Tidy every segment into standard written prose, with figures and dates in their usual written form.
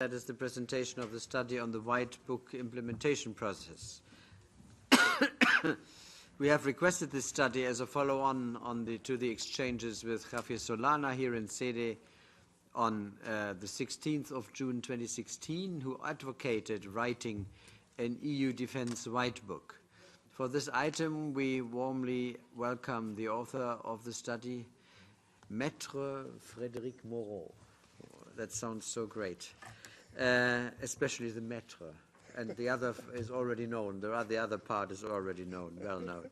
That is the presentation of the study on the White Book implementation process. We have requested this study as a follow-on to the exchanges with Javier Solana here in Sede on the 16th of June 2016, who advocated writing an EU defense White Book. For this item, we warmly welcome the author of the study, Maître Frederic Mauro. That sounds so great. Especially the maître, and the other is already known. The other part is already known, well known.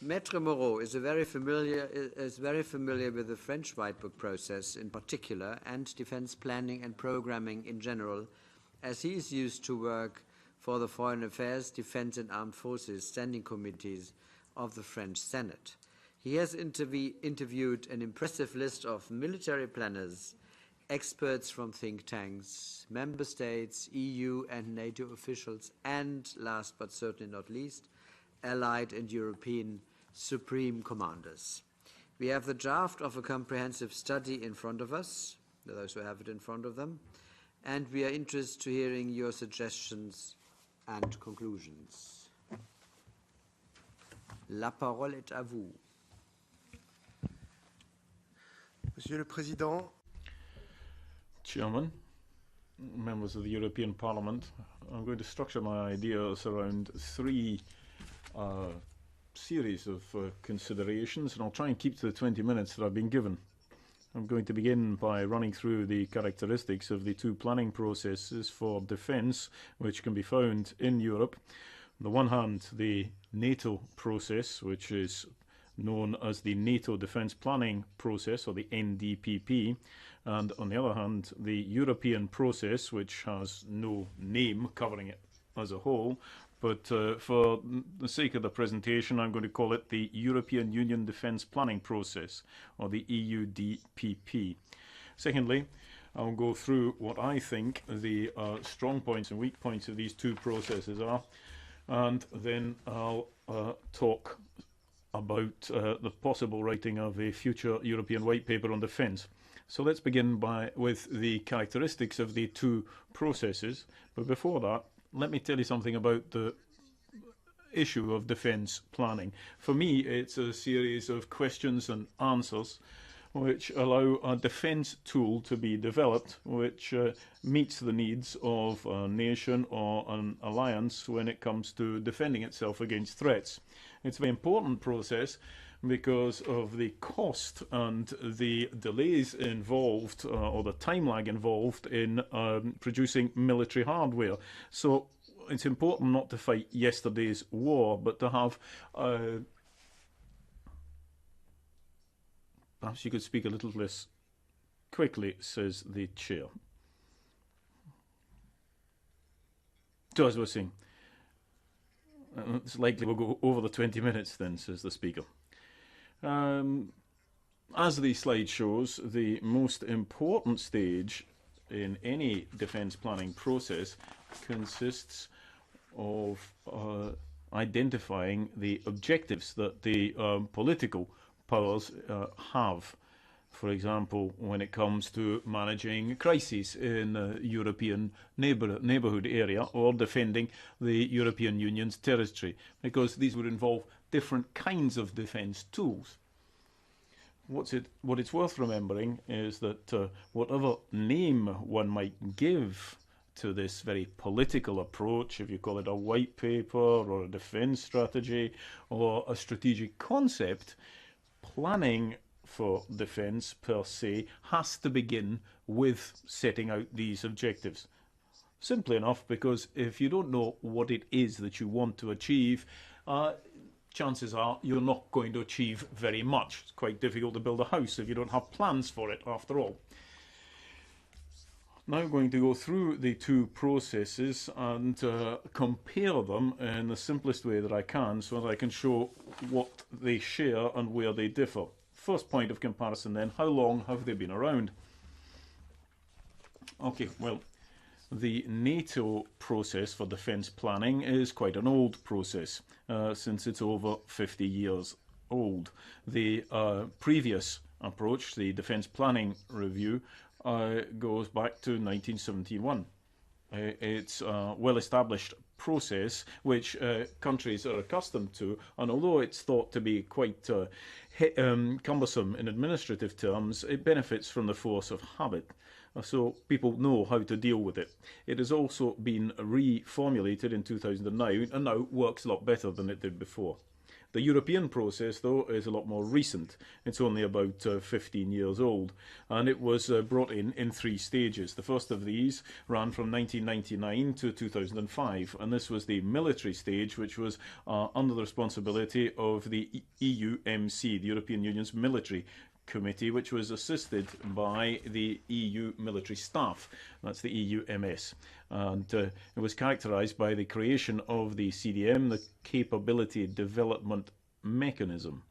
Maître Mauro is very familiar with the French White Book process in particular, and defense planning and programming in general, as he is used to work for the Foreign Affairs, Defense and Armed Forces Standing Committees of the French Senate. He has interviewed an impressive list of military planners, experts from think tanks, member states, EU and NATO officials, and last but certainly not least, Allied and European supreme commanders. We have the draft of a comprehensive study in front of us, those who have it in front of them, and we are interested to hearing your suggestions and conclusions. La parole est à vous. Monsieur le Président, Chairman, members of the European Parliament, I'm going to structure my ideas around three series of considerations, and I'll try and keep to the 20 minutes that I've been given. I'm going to begin by running through the characteristics of the two planning processes for defence, which can be found in Europe. On the one hand, the NATO process, which is known as the NATO Defence Planning Process, or the NDPP, and on the other hand, the European process, which has no name covering it as a whole, but for the sake of the presentation, I'm going to call it the European Union Defence Planning Process, or the EUDPP. Secondly, I'll go through what I think the strong points and weak points of these two processes are, and then I'll talk about the possible writing of a future European White Paper on defence. So let's begin with the characteristics of the two processes. But before that, let me tell you something about the issue of defence planning. For me, it's a series of questions and answers which allow a defence tool to be developed which meets the needs of a nation or an alliance when it comes to defending itself against threats. It's a very important process because of the cost and the delays involved or the time lag involved in producing military hardware. So it's important not to fight yesterday's war, but to have perhaps you could speak a little less quickly, says the chair. So as I was saying, it's likely we'll go over the 20 minutes then, says the speaker. As the slide shows, the most important stage in any defence planning process consists of identifying the objectives that the political powers have. For example, when it comes to managing crises in the European neighbourhood area or defending the European Union's territory, because these would involve different kinds of defence tools. What it's worth remembering is that whatever name one might give to this very political approach, if you call it a white paper or a defence strategy or a strategic concept, planning for defence per se has to begin with setting out these objectives. Simply enough, because if you don't know what it is that you want to achieve, chances are you're not going to achieve very much. It's quite difficult to build a house if you don't have plans for it, after all. Now I'm going to go through the two processes and compare them in the simplest way that I can so that I can show what they share and where they differ. First point of comparison then, how long have they been around? Okay, well, the NATO process for defence planning is quite an old process since it's over 50 years old. The previous approach, the Defence Planning Review, goes back to 1971. It's a well-established process which countries are accustomed to, and although it's thought to be quite cumbersome in administrative terms, it benefits from the force of habit. So people know how to deal with it. It has also been reformulated in 2009 and now works a lot better than it did before. The European process, though, is a lot more recent. It's only about 15 years old, and it was brought in 3 stages. The first of these ran from 1999 to 2005, and this was the military stage, which was under the responsibility of the EUMC, the European Union's military committee, which was assisted by the EU military staff. That's the EUMS. And it was characterised by the creation of the CDM, the Capability Development Mechanism.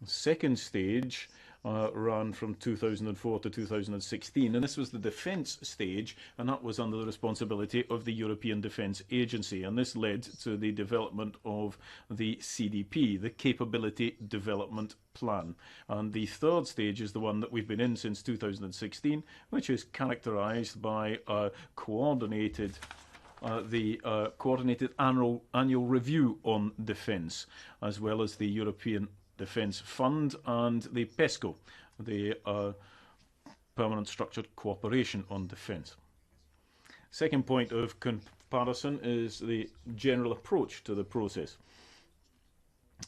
The second stage ran from 2004 to 2016, and this was the defence stage, and that was under the responsibility of the European Defence Agency, and this led to the development of the CDP, the Capability Development Plan. And the third stage is the one that we've been in since 2016, which is characterised by coordinated annual review on defence, as well as the European Defence Fund and the PESCO, the Permanent Structured Cooperation on Defence. Second point of comparison is the general approach to the process.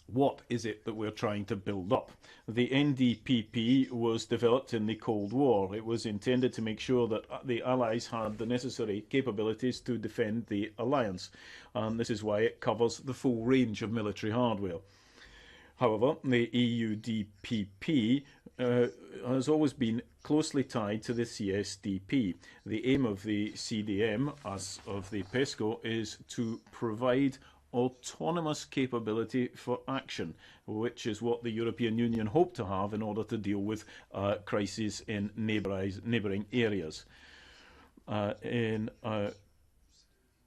What is it that we're trying to build up? The NDPP was developed in the Cold War. It was intended to make sure that the Allies had the necessary capabilities to defend the alliance, and this is why it covers the full range of military hardware. However, the EUDPP has always been closely tied to the CSDP. The aim of the CDM, as of the PESCO, is to provide autonomous capability for action, which is what the European Union hoped to have in order to deal with crises in neighbouring areas. In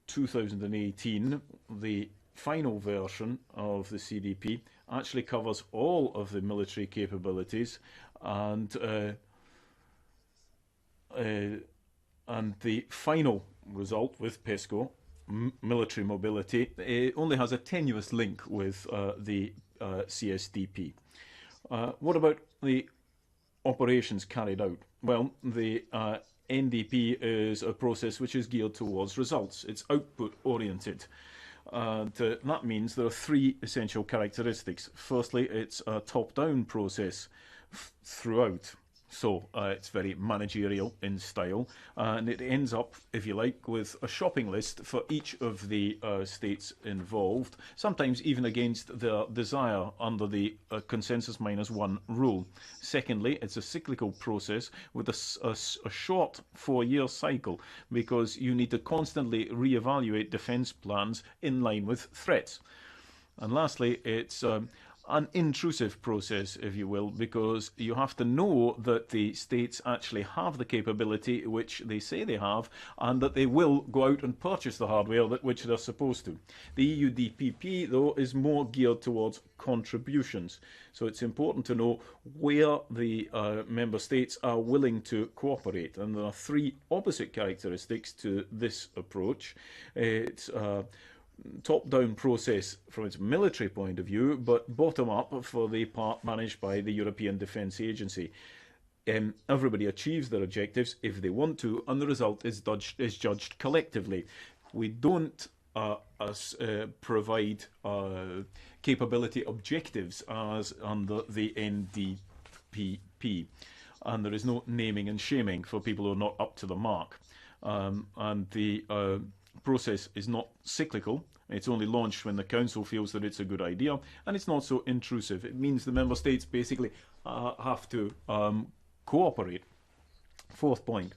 2018, the final version of the CDP actually covers all of the military capabilities, and the final result with PESCO, military mobility, it only has a tenuous link with the CSDP. What about the operations carried out? Well, the NDP is a process which is geared towards results. It's output oriented. And that means there are 3 essential characteristics. Firstly, it's a top-down process throughout. So it's very managerial in style, and it ends up, if you like, with a shopping list for each of the states involved, sometimes even against their desire under the consensus -1 rule. Secondly, it's a cyclical process with a short 4-year cycle, because you need to constantly re-evaluate defence plans in line with threats. And lastly, it's an intrusive process, if you will, because you have to know that the states actually have the capability which they say they have, and that they will go out and purchase the hardware which they're supposed to. The EUDPP, though, is more geared towards contributions. So it's important to know where the member states are willing to cooperate. And there are 3 opposite characteristics to this approach. It's top-down process from its military point of view, but bottom-up for the part managed by the European Defence Agency. Everybody achieves their objectives if they want to, and the result is judged collectively. We don't provide capability objectives as under the NDPP, and there is no naming and shaming for people who are not up to the mark. And the process is not cyclical. It's only launched when the Council feels that it's a good idea, and it's not so intrusive. It means the Member States basically have to cooperate. Fourth point.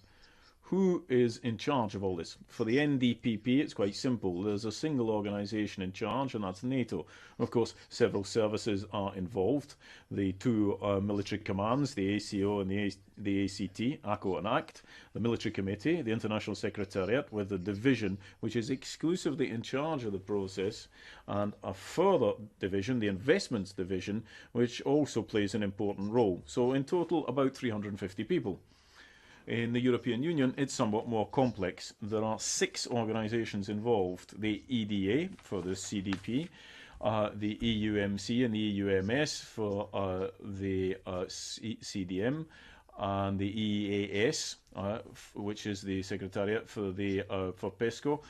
Who is in charge of all this? For the NDPP, it's quite simple. There's a single organisation in charge, and that's NATO. Of course, several services are involved. The 2 military commands, the ACO and the ACT, ACO and ACT, the Military Committee, the International Secretariat, with the division which is exclusively in charge of the process, and a further division, the Investments Division, which also plays an important role. So in total, about 350 people. In the European Union, it's somewhat more complex. There are 6 organisations involved: the EDA for the CDP, the EUMC and the EUMS for the CDM, and the EEAS, which is the Secretariat for PESCO,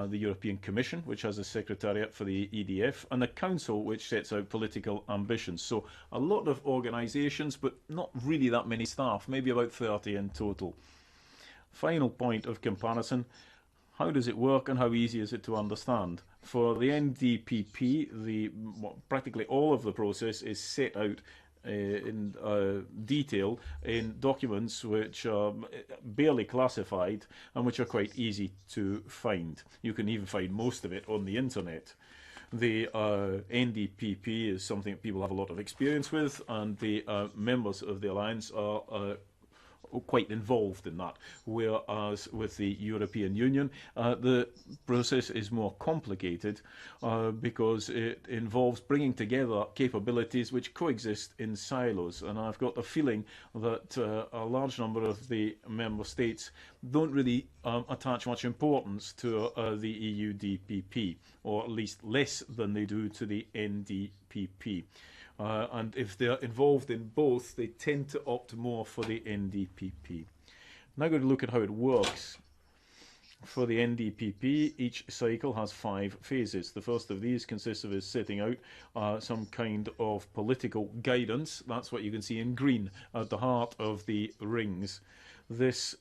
the European Commission, which has a Secretariat for the EDF, and the Council, which sets out political ambitions. So a lot of organisations, but not really that many staff, maybe about 30 in total. Final point of comparison: how does it work and how easy is it to understand? For the NDPP, practically all of the process is set out in detail in documents which are barely classified and which are quite easy to find. You can even find most of it on the internet. The NDPP is something that people have a lot of experience with, and the members of the alliance are quite involved in that, whereas with the European Union the process is more complicated because it involves bringing together capabilities which coexist in silos, and I've got the feeling that a large number of the member states don't really attach much importance to the EU DPP, or at least less than they do to the NDPP. And if they're involved in both, they tend to opt more for the NDPP. Now going to look at how it works. For the NDPP, each cycle has 5 phases. The first of these consists of us setting out some kind of political guidance. That's what you can see in green at the heart of the rings. This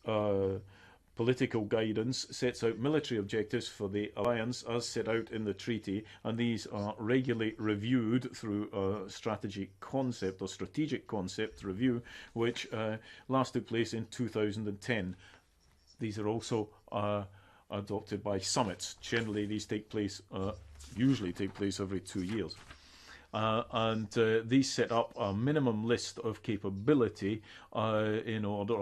political guidance sets out military objectives for the alliance as set out in the treaty, and these are regularly reviewed through a strategic concept review, which last took place in 2010. These are also adopted by summits. Generally, these usually take place every 2 years. And these set up a minimum list of capability a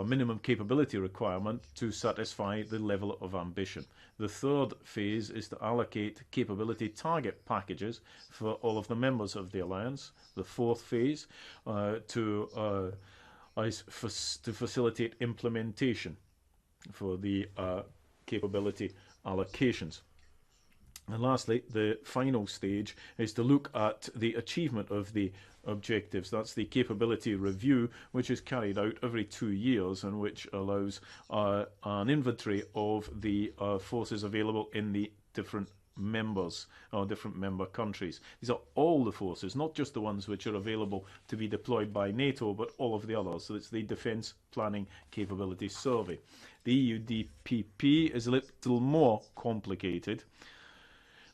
minimum capability requirement to satisfy the level of ambition. The third phase is to allocate capability target packages for all of the members of the alliance. The fourth phase to facilitate implementation for the capability allocations. And lastly, the final stage is to look at the achievement of the objectives. That's the capability review, which is carried out every 2 years and which allows an inventory of the forces available in the different members or different member countries. These are all the forces, not just the ones which are available to be deployed by NATO, but all of the others. So it's the Defence Planning Capability Survey. The EU DPP is a little more complicated.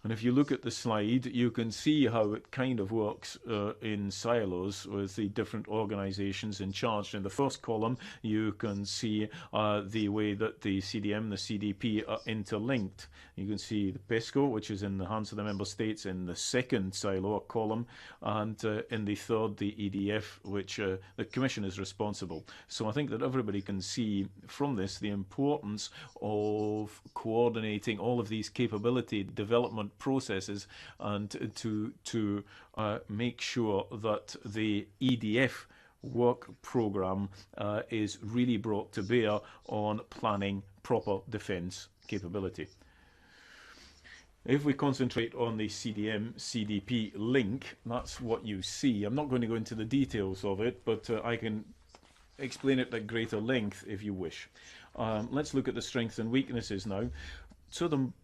And if you look at the slide, you can see how it kind of works in silos with the different organisations in charge. In the first column, you can see the way that the CDM, the CDP are interlinked. You can see the PESCO, which is in the hands of the member states, in the second silo or column, and in the third, the EDF, which the Commission is responsible. So I think that everybody can see from this the importance of coordinating all of these capability development processes and to make sure that the EDF work programme is really brought to bear on planning proper defence capability. If we concentrate on the CDM-CDP link, that's what you see. I'm not going to go into the details of it, but I can explain it at greater length if you wish. Let's look at the strengths and weaknesses now.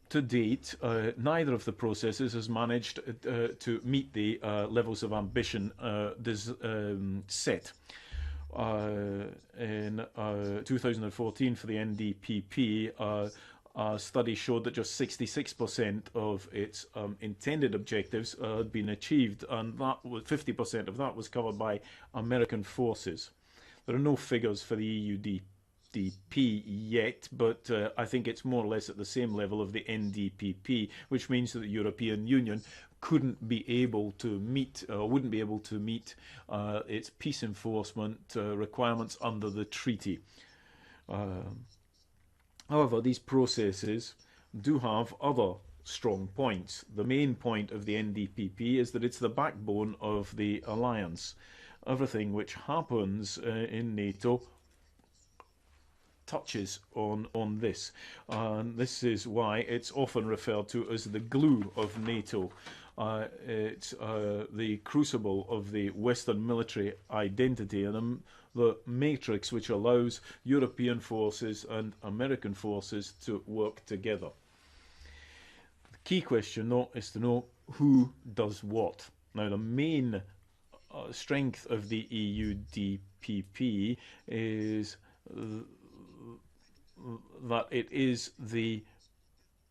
To date, neither of the processes has managed to meet the levels of ambition set. In 2014 for the NDPP, a study showed that just 66% of its intended objectives had been achieved, and that 50% of that was covered by American forces. There are no figures for the EU DP yet, but I think it's more or less at the same level of the NDPP, which means that the European Union couldn't be able to meet, or wouldn't be able to meet its peace enforcement requirements under the treaty. However, these processes do have other strong points. The main point of the NDPP is that it's the backbone of the alliance. Everything which happens in NATO touches on this. And this is why it's often referred to as the glue of NATO. It's the crucible of the Western military identity and the matrix which allows European forces and American forces to work together. The key question, though, is to know who does what. Now, the main strength of the EU DPP is that it is the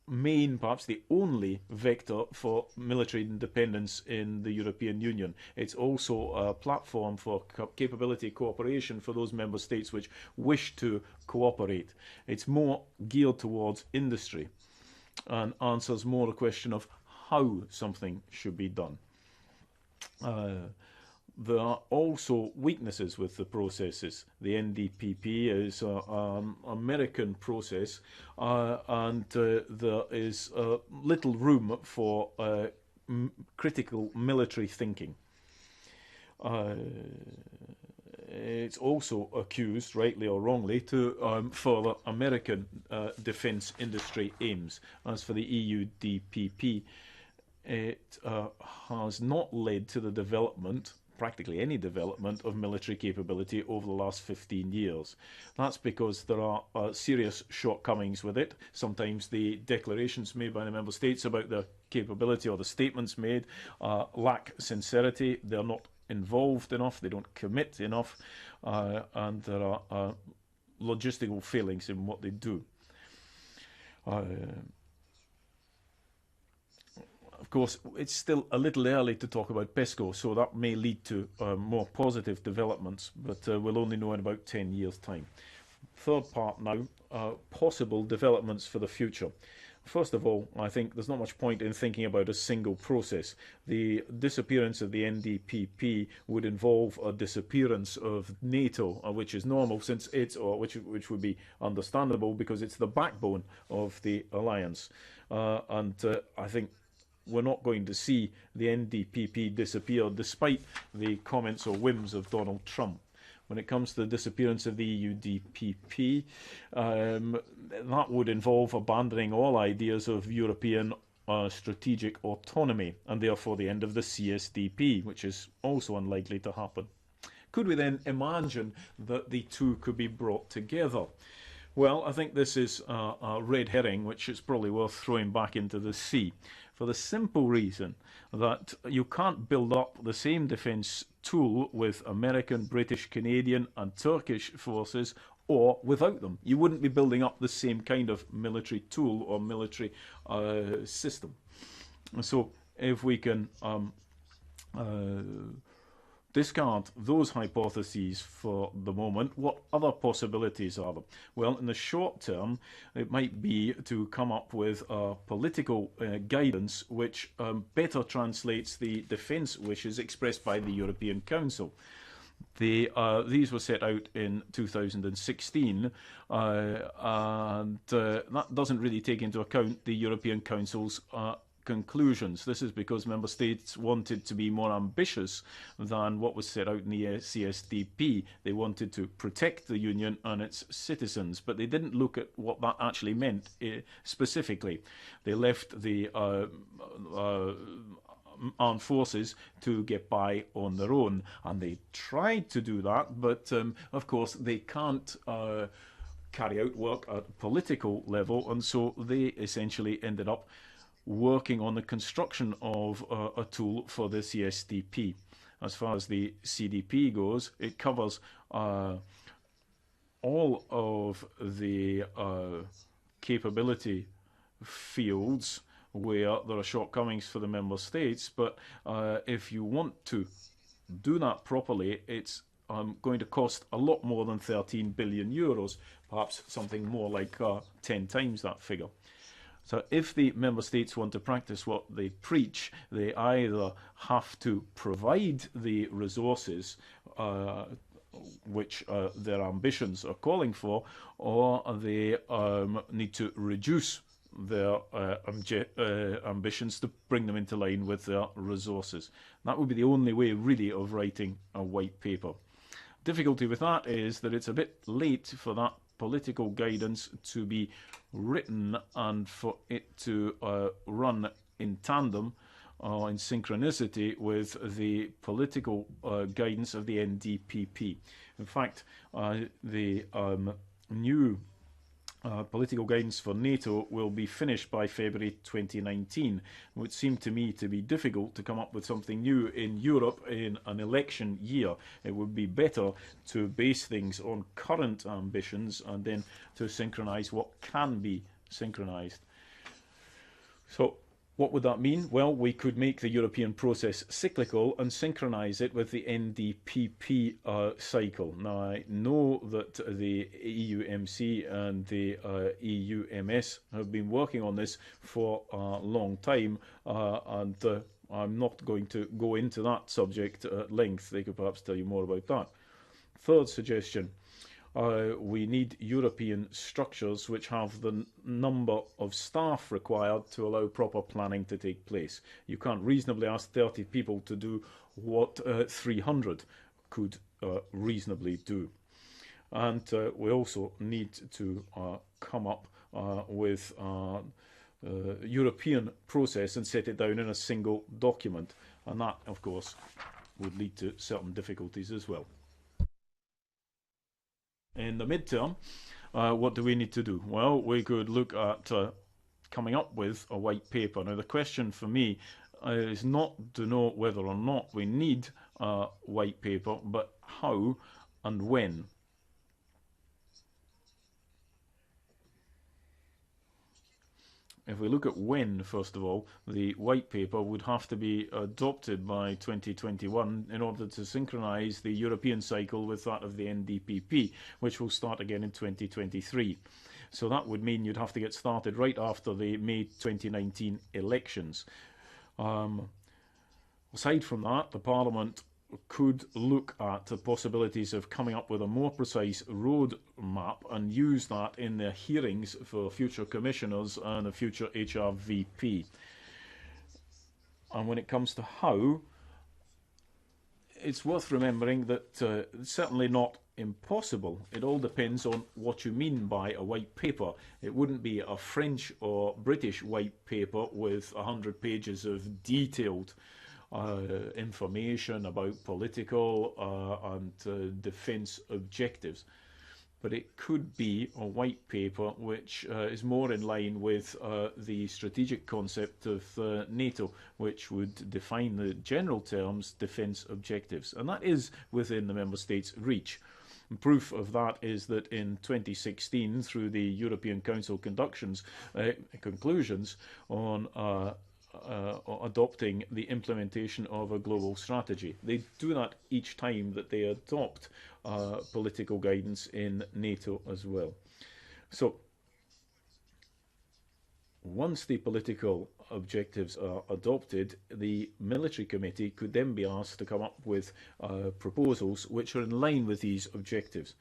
main, perhaps the only vector for military independence in the European Union. It's also a platform for capability cooperation for those member states which wish to cooperate. It's more geared towards industry and answers more the question of how something should be done. There are also weaknesses with the processes. The NDPP is an American process, and there is little room for critical military thinking. It's also accused, rightly or wrongly, to further American defence industry aims. As for the EU DPP, it has not led to the development, practically any development, of military capability over the last 15 years. That's because there are serious shortcomings with it. Sometimes the declarations made by the member states about their capability, or the statements made, lack sincerity. They're not involved enough, they don't commit enough, and there are logistical failings in what they do. Of course, it's still a little early to talk about PESCO, so that may lead to more positive developments, but we'll only know in about 10 years' time. Third part now, possible developments for the future. First of all, I think there's not much point in thinking about a single process. The disappearance of the NDPP would involve a disappearance of NATO, which is normal, since it's, or which would be understandable, because it's the backbone of the alliance. And I think we're not going to see the NDPP disappear, despite the comments or whims of Donald Trump. When it comes to the disappearance of the EU DPP, that would involve abandoning all ideas of European strategic autonomy, and therefore the end of the CSDP, which is also unlikely to happen. Could we then imagine that the two could be brought together? Well, I think this is a red herring, which is probably worth throwing back into the sea, for the simple reason that you can't build up the same defence tool with American, British, Canadian and Turkish forces or without them. You wouldn't be building up the same kind of military tool or military system. So if we can discard those hypotheses for the moment, what other possibilities are there? Well, in the short term, it might be to come up with political guidance which better translates the defence wishes expressed by the European Council. These were set out in 2016, and that doesn't really take into account the European Council's conclusions. This is because member states wanted to be more ambitious than what was set out in the CSDP. They wanted to protect the Union and its citizens, but they didn't look at what that actually meant specifically. They left the armed forces to get by on their own, and they tried to do that, but of course they can't carry out work at political level, and so they essentially ended up working on the construction of a tool for the CSDP. As far as the CDP goes, it covers all of the capability fields where there are shortcomings for the member states, but if you want to do that properly, it's going to cost a lot more than 13 billion euros, perhaps something more like 10 times that figure. So if the member states want to practice what they preach, they either have to provide the resources which their ambitions are calling for, or they need to reduce their ambitions to bring them into line with their resources. That would be the only way, really, of writing a white paper. Difficulty with that is that it's a bit late for that political guidance to be written and for it to run in tandem or in synchronicity with the political guidance of the NDPP. In fact, the new political guidance for NATO will be finished by February 2019. It would seem to me to be difficult to come up with something new in Europe in an election year. It would be better to base things on current ambitions and then to synchronise what can be synchronised. So what would that mean? Well, we could make the European process cyclical and synchronise it with the NDPP cycle. Now, I know that the EUMC and the EUMS have been working on this for a long time, and I'm not going to go into that subject at length. They could perhaps tell you more about that. Third suggestion. We need European structures which have the number of staff required to allow proper planning to take place. You can't reasonably ask 30 people to do what 300 could reasonably do. And we also need to come up with a European process and set it down in a single document. And that, of course, would lead to certain difficulties as well. In the midterm, what do we need to do? Well, we could look at coming up with a white paper. Now, the question for me is not to know whether or not we need a white paper, but how and when. If we look at when, first of all, the white paper would have to be adopted by 2021 in order to synchronise the European cycle with that of the NDPP, which will start again in 2023. So that would mean you'd have to get started right after the May 2019 elections. Aside from that, the Parliament could look at the possibilities of coming up with a more precise road map and use that in their hearings for future commissioners and a future HRVP. And when it comes to how, it's worth remembering that it's certainly not impossible. It all depends on what you mean by a white paper. It wouldn't be a French or British white paper with 100 pages of detailed information about political and defence objectives. But it could be a white paper which is more in line with the strategic concept of NATO, which would define the general terms defence objectives. And that is within the Member States' reach. And proof of that is that in 2016, through the European Council conclusions on adopting the implementation of a global strategy. They do that each time that they adopt political guidance in NATO as well. So once the political objectives are adopted, the military committee could then be asked to come up with proposals which are in line with these objectives.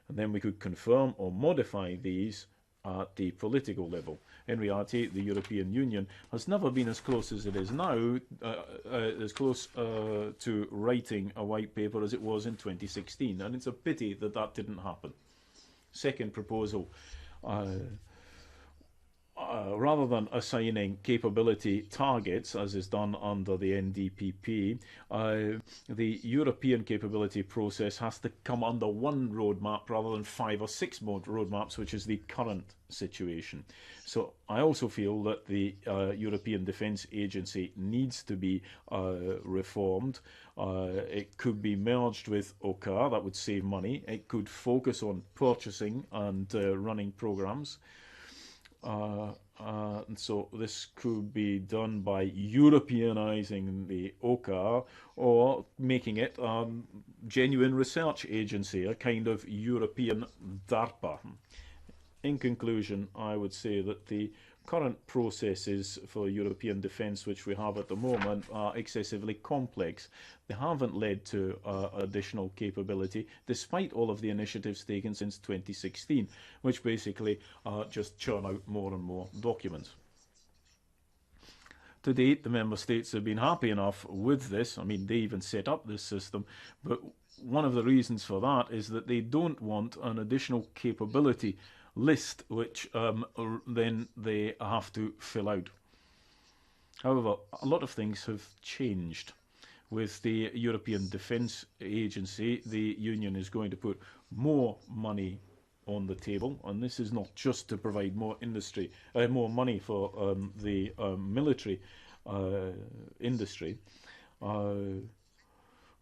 And then we could confirm or modify these at the political level. In reality, the European Union has never been as close as it is now, as close to writing a white paper as it was in 2016, and it's a pity that that didn't happen. Second proposal, rather than assigning capability targets, as is done under the NDPP, the European capability process has to come under one roadmap rather than 5 or 6 roadmaps, which is the current situation. So I also feel that the European Defence Agency needs to be reformed. It could be merged with OCCAR, that would save money. It could focus on purchasing and running programmes. And so this could be done by Europeanising the OCCAR or making it a genuine research agency, a kind of European DARPA. In conclusion, I would say that the current processes for European defence which we have at the moment are excessively complex. They haven't led to additional capability, despite all of the initiatives taken since 2016, which basically just churn out more and more documents. To date, the Member States have been happy enough with this. I mean, they even set up this system, but one of the reasons for that is that they don't want an additional capability list which then they have to fill out. However, a lot of things have changed. With the European Defence Agency, the Union is going to put more money on the table, and this is not just to provide more money for the military industry,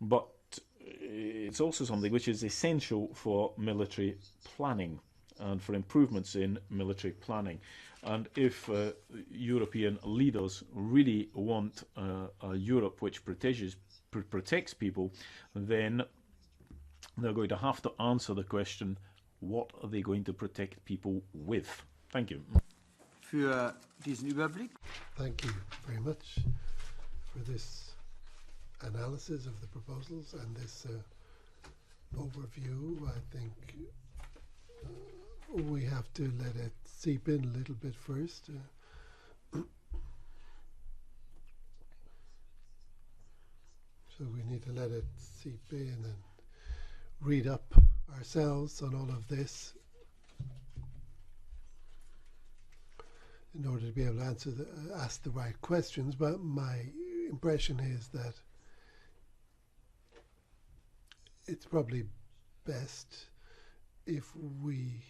but it's also something which is essential for military planning and for improvements in military planning. And if European leaders really want a Europe which protects people, then they're going to have to answer the question, what are they going to protect people with? Thank you. Für diesen Überblick. Thank you very much for this analysis of the proposals and this overview. I think we have to let it seep in a little bit first. So we need to let it seep in and read up ourselves on all of this in order to be able to ask the right questions. But my impression is that it's probably best if we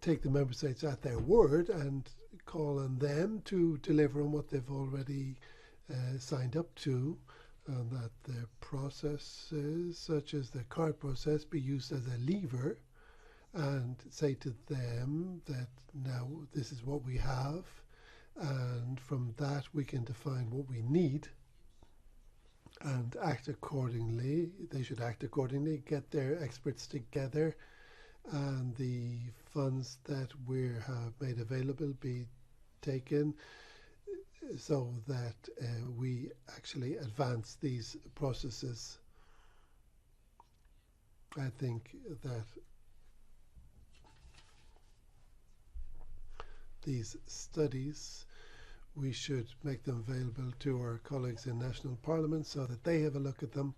take the member states at their word and call on them to deliver on what they've already signed up to, and that the processes such as the card process be used as a lever, and say to them that now this is what we have, and from that we can define what we need and act accordingly. They should act accordingly, get their experts together, and the funds that we have made available be taken so that we actually advance these processes. I think that these studies, we should make them available to our colleagues in national parliaments so that they have a look at them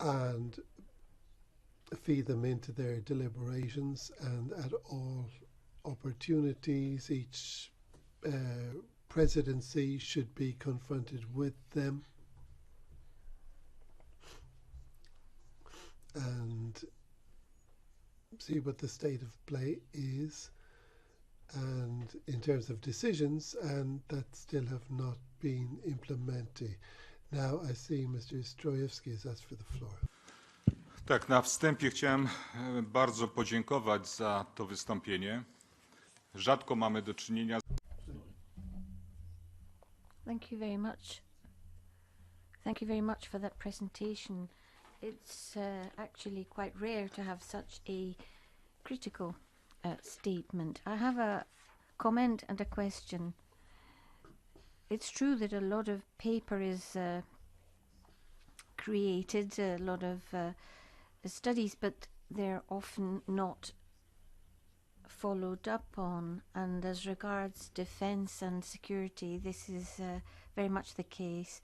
and feed them into their deliberations, and at all opportunities each presidency should be confronted with them and see what the state of play is, and in terms of decisions, and that still have not been implemented. Now I see Mr. Strojewski has asked for the floor. Tak, na wstępie chciałem bardzo podziękować za to wystąpienie. Rzadko mamy do czynienia z... Thank you very much. Thank you very much for that presentation. It's actually quite rare to have such a critical statement. I have a comment and a question. It's true that a lot of paper is created, a lot of studies, but they're often not followed up on, and as regards defence and security, this is very much the case.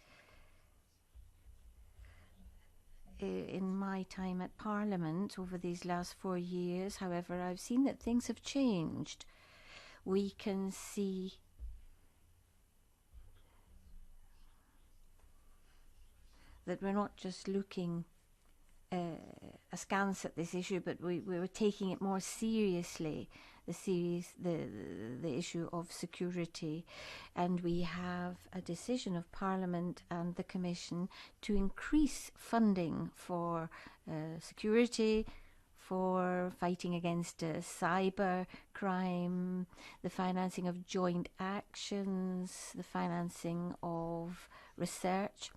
In my time at Parliament over these last 4 years, however, I've seen that things have changed. We can see that we're not just looking askance at this issue, but we were taking it more seriously, the issue of security, and we have a decision of Parliament and the Commission to increase funding for security, for fighting against cyber crime, the financing of joint actions, the financing of research.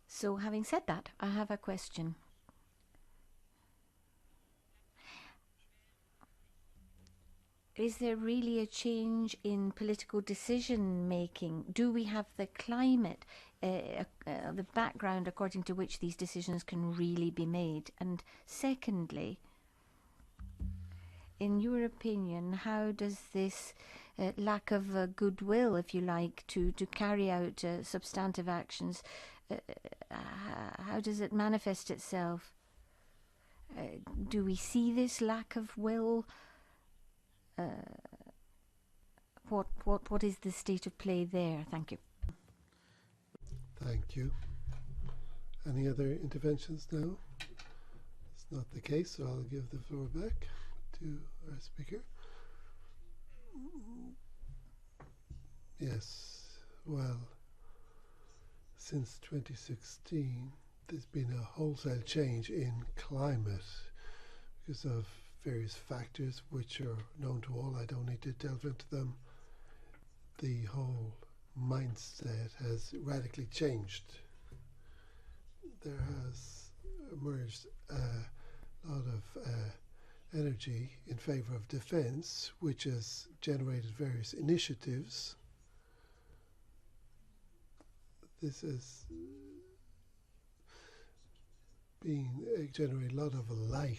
So having said that, I have a question. Is there really a change in political decision making? Do we have the climate, the background according to which these decisions can really be made? And secondly, in your opinion, how does this lack of goodwill, if you like, to carry out substantive actions. How does it manifest itself? Do we see this lack of will? What is the state of play there? Thank you. Thank you. Any other interventions now? It's not the case, so I'll give the floor back to our speaker. Yes, well, since 2016, there's been a wholesale change in climate because of various factors which are known to all. I don't need to delve into them. The whole mindset has radically changed. There has emerged a lot of energy in favor of defense, which has generated various initiatives. This has been generating a lot of light,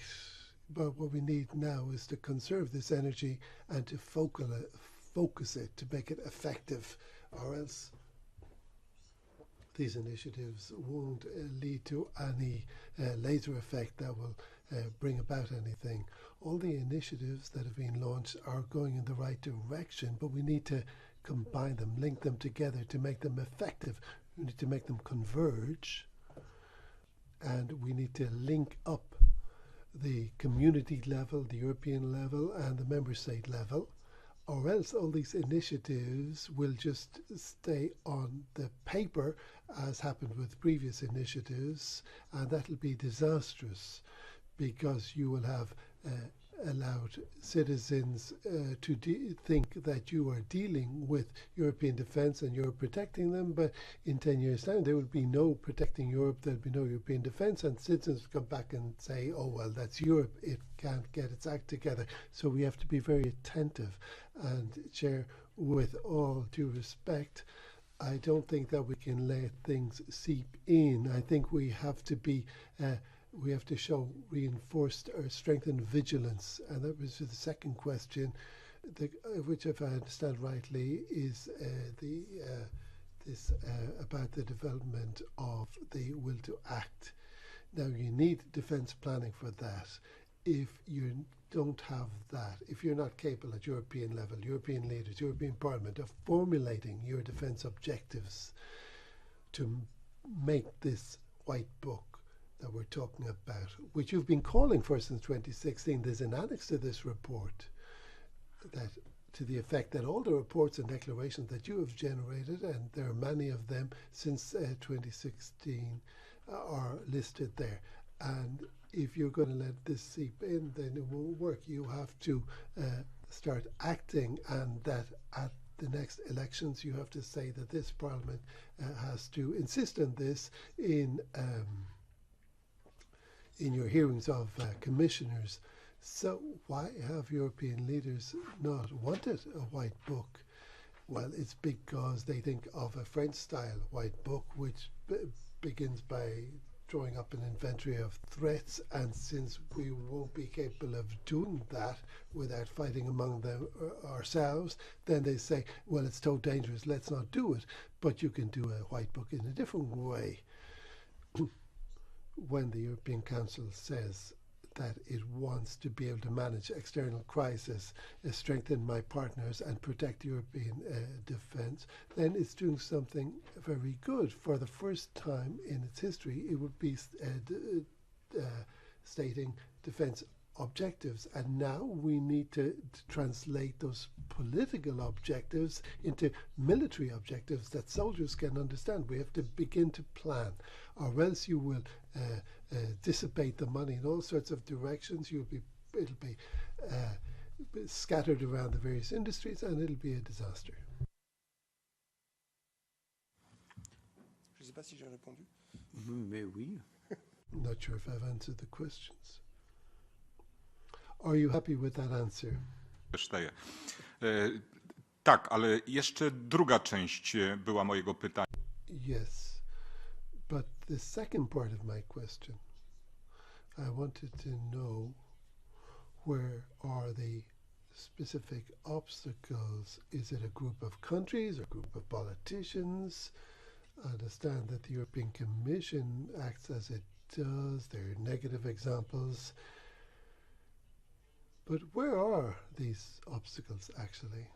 but what we need now is to conserve this energy and to focus it to make it effective, or else these initiatives won't lead to any laser effect that will bring about anything. All the initiatives that have been launched are going in the right direction, but we need to combine them, link them together to make them effective. We need to make them converge, and we need to link up the community level, the European level, and the member state level, or else all these initiatives will just stay on the paper, as happened with previous initiatives, and that'll be disastrous, because you will have allowed citizens to think that you are dealing with European defence and you're protecting them, but in 10 years' time there will be no protecting Europe, there'll be no European defence, and citizens will come back and say, oh well, that's Europe, it can't get its act together. So we have to be very attentive. And Chair, with all due respect, I don't think that we can let things seep in. I think we have to be we have to show reinforced or strengthened vigilance. And that was the second question, which, if I understand rightly, is about the development of the will to act. Now, you need defence planning for that. If you don't have that, if you're not capable at European level, European leaders, European Parliament, of formulating your defence objectives to make this white book that we're talking about, which you've been calling for since 2016, there's an annex to this report that to the effect that all the reports and declarations that you have generated, and there are many of them since 2016, are listed there. And if you're going to let this seep in, then it won't work. You have to start acting, and that at the next elections you have to say that this Parliament has to insist on this in your hearings of commissioners. So why have European leaders not wanted a white book? Well, it's because they think of a French-style white book, which begins by drawing up an inventory of threats, and since we won't be capable of doing that without fighting among them ourselves, then they say, well, it's so dangerous, let's not do it. But you can do a white book in a different way. When the European Council says that it wants to be able to manage external crisis, strengthen my partners and protect European defence, then it's doing something very good. For the first time in its history, it would be stating defence objectives, and now we need to translate those political objectives into military objectives that soldiers can understand. We have to begin to plan, or else you will dissipate the money in all sorts of directions. It'll be scattered around the various industries, and it'll be a disaster. Je sais pas si j'ai répondu. Mais oui. I'm not sure if I've answered the questions. Are you happy with that answer? Tak, ale jeszcze druga część była mojego pytania. Yes, but the second part of my question, I wanted to know where are the specific obstacles? Is it a group of countries or a group of politicians? I understand that the European Commission acts as it does. There are negative examples. But where are these obstacles actually?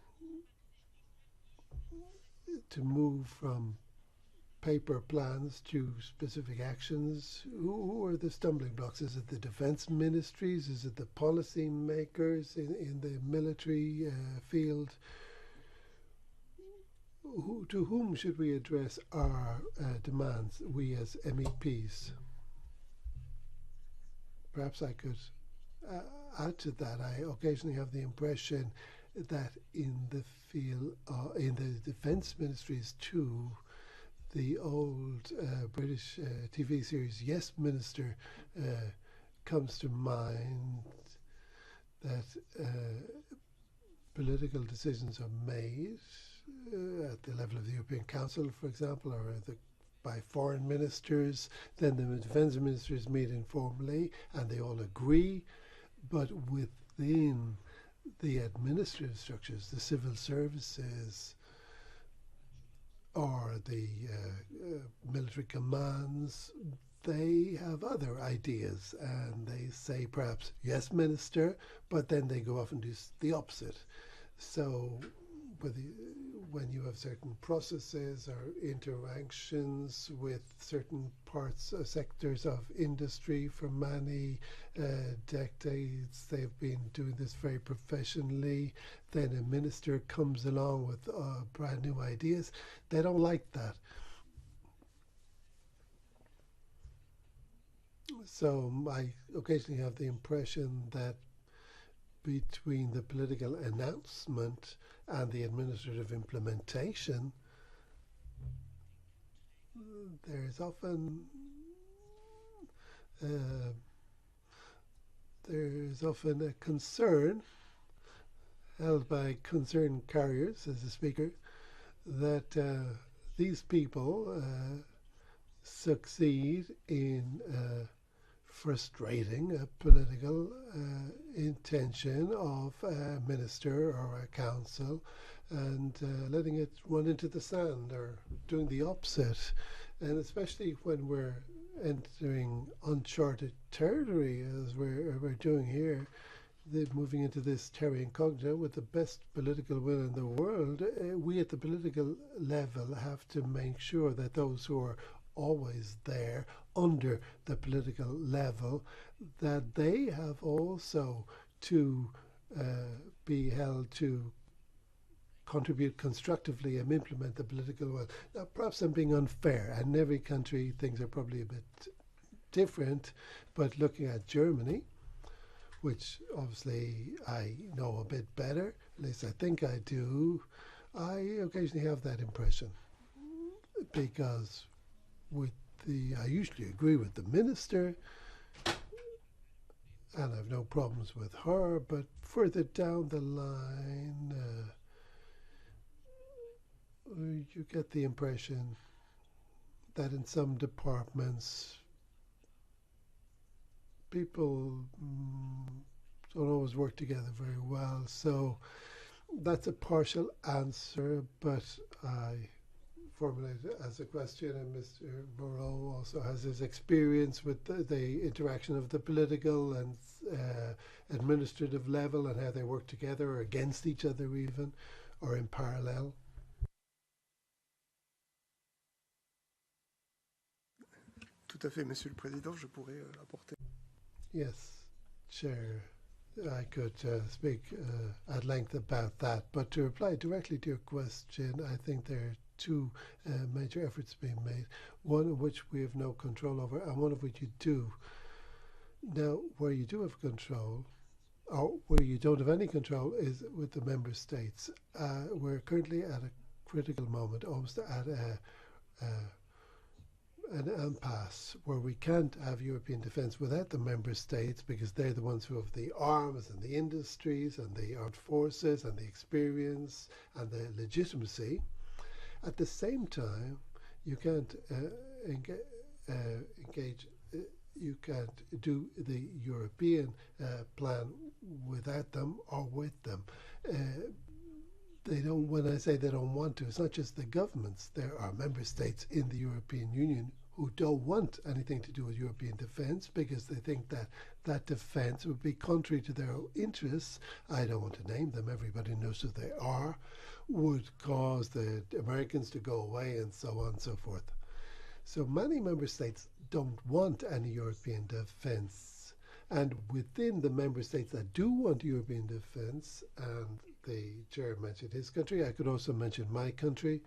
To move from paper plans to specific actions, who are the stumbling blocks? Is it the defense ministries? Is it the policy makers in the military field? To whom should we address our demands, we as MEPs? Perhaps I could add to that. I occasionally have the impression that in the field, in the defense ministries too, the old British TV series Yes Minister comes to mind, that political decisions are made at the level of the European Council, for example, or by foreign ministers. Then the defense ministers meet informally and they all agree, but within the administrative structures, the civil services, or the military commands, they have other ideas and they say perhaps, yes, minister, but then they go off and do the opposite. So when you have certain processes or interactions with certain parts, sectors of industry for many decades, they've been doing this very professionally. Then a minister comes along with brand new ideas. They don't like that. So I occasionally have the impression that between the political announcement and the administrative implementation, there is often a concern held by concerned carriers, as a speaker, that these people succeed in frustrating a political intention of a minister or a council and letting it run into the sand or doing the opposite. And especially when we're entering uncharted territory, as we're doing here, moving into this terra incognita with the best political will in the world, we at the political level have to make sure that those who are always there under the political level, that they have also to be held to contribute constructively and implement the political will. Now, perhaps I'm being unfair, and in every country things are probably a bit different, but looking at Germany, which obviously I know a bit better, at least I think I do, I occasionally have that impression, because I usually agree with the minister, and I've no problems with her, but further down the line, you get the impression that in some departments, people don't always work together very well. So that's a partial answer, but I formulate it as a question, and Mr. Mauro also has his experience with the interaction of the political and administrative level and how they work together or against each other even, or in parallel. Tout à fait, Monsieur le Président, je pourrais apporter. Yes, Chair, I could speak at length about that, but to reply directly to your question, I think there are two major efforts being made, one of which we have no control over and one of which you do. Now, where you do have control, or where you don't have any control, is with the member states. We're currently at a critical moment, almost at an impasse where we can't have European defence without the member states, because they're the ones who have the arms and the industries and the armed forces and the experience and the legitimacy. At the same time, you can't engage, you can't do the European plan without them or with them. They don't. When I say they don't want to, it's not just the governments. There are member states in the European Union who don't want anything to do with European defence because they think that that defence would be contrary to their interests. I don't want to name them, everybody knows who they are, would cause the Americans to go away and so on and so forth. So many member states don't want any European defence. And within the member states that do want European defence, and the chair mentioned his country, I could also mention my country,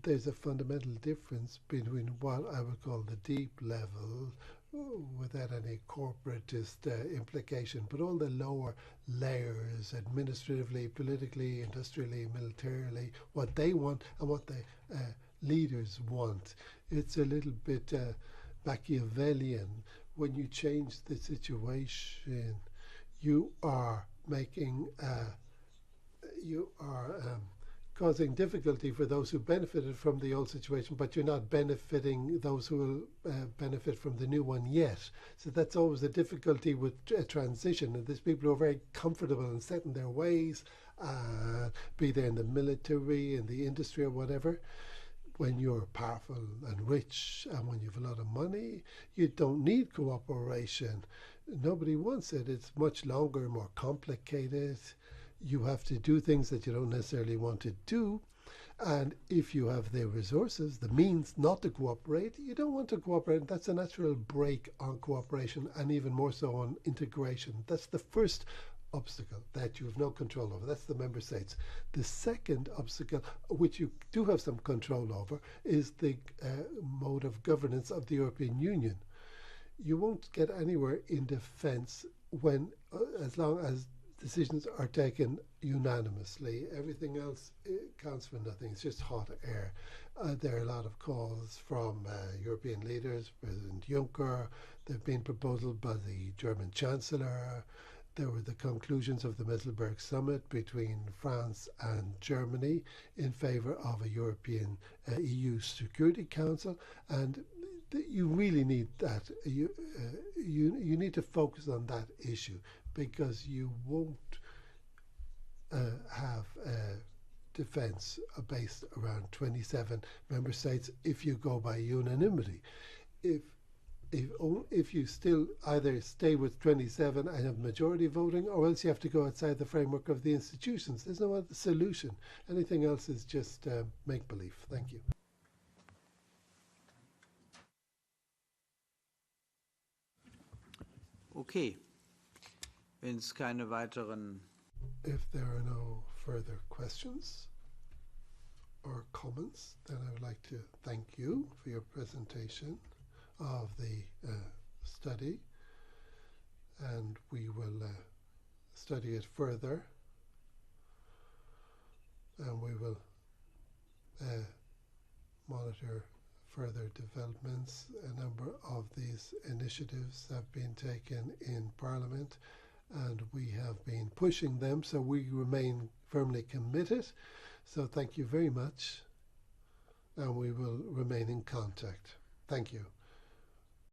there's a fundamental difference between what I would call the deep level, without any corporatist implication, but all the lower layers, administratively, politically, industrially, militarily, what they want and what the leaders want. It's a little bit Machiavellian. When you change the situation, you are making, causing difficulty for those who benefited from the old situation, but you're not benefiting those who will benefit from the new one yet. So that's always a difficulty with a transition. And there's people who are very comfortable and set in their ways, be they in the military, in the industry or whatever. When you're powerful and rich and when you have a lot of money, you don't need cooperation. Nobody wants it. It's much longer, more complicated. You have to do things that you don't necessarily want to do. And if you have the resources, the means not to cooperate, you don't want to cooperate. That's a natural break on cooperation and even more so on integration. That's the first obstacle that you have no control over. That's the member states. The second obstacle, which you do have some control over, is the mode of governance of the European Union. You won't get anywhere in defence when, as long as decisions are taken unanimously. Everything else counts for nothing. It's just hot air. There are a lot of calls from European leaders, President Juncker. There have been proposals by the German Chancellor. There were the conclusions of the Meselberg summit between France and Germany in favour of a European EU Security Council, and you really need that. You need to focus on that issue, because you won't have defence based around 27 member states if you go by unanimity. If you still either stay with 27 and have majority voting, or else you have to go outside the framework of the institutions. There's no other solution. Anything else is just make-believe. Thank you. Okay. Wenn es keine weiteren... If there are no further questions or comments, then I would like to thank you for your presentation of the study, and we will study it further, and we will monitor further developments. A number of these initiatives have been taken in Parliament, and we have been pushing them, so we remain firmly committed. So thank you very much, and we will remain in contact. Thank you.